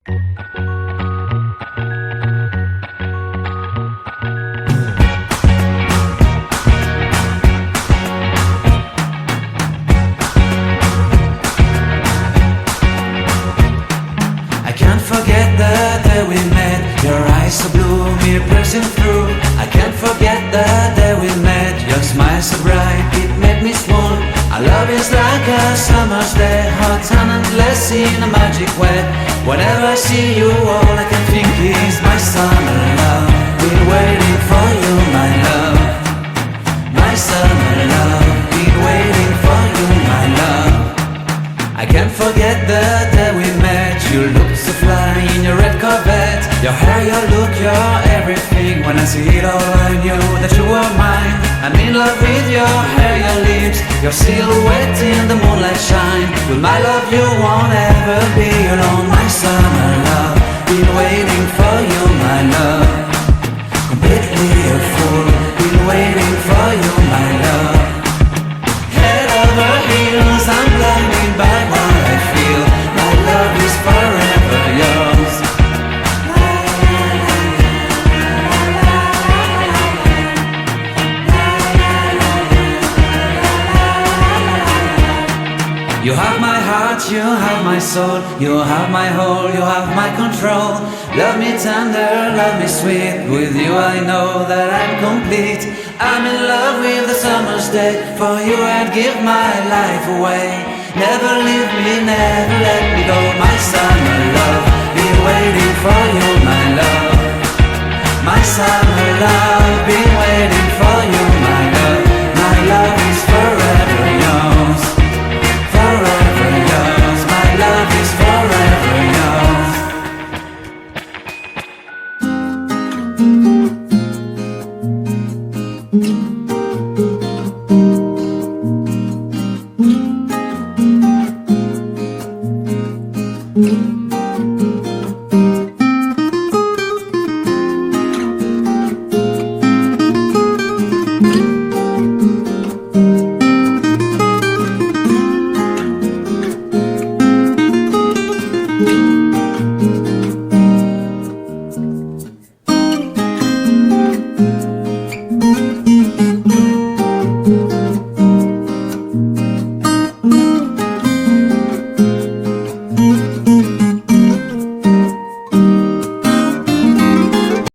I can't forget the day we met. Your eyes so blue, me piercing through. I can't forget the day we met. Your smile so bright, it made me swoon. Our love is like a summer's day, hot and endless in a magic way. Whenever I see you, all I can think is my summer love. Been waiting for you, my love. My summer love. Been waiting for you, my love. I can't forget the day we met. You looked so fly in your red Corvette. Your hair, your look, your everything. When I see it all, I knew that you were mine. I'm in love with your hair, your lips, your silhouette in the moonlight shine. With my love you won't ever be alone. My summer love, been waiting for you, my love. Completely a fool, been waiting for you, my love. Head over heels, I'm blinded by what I feel. My love is forever yours. You have my heart, you have my soul, you have my whole, you have my control. Love me tender, love me sweet. With you I know that I'm complete. I'm in love with the summer's day. For you I'd give my life away. Never leave me, never let me go. My summer love, been waiting for you, my love. My summer love, been waiting for you, my love. My love is forever yours. Forever yours, my love is forever yours. Mm-hmm.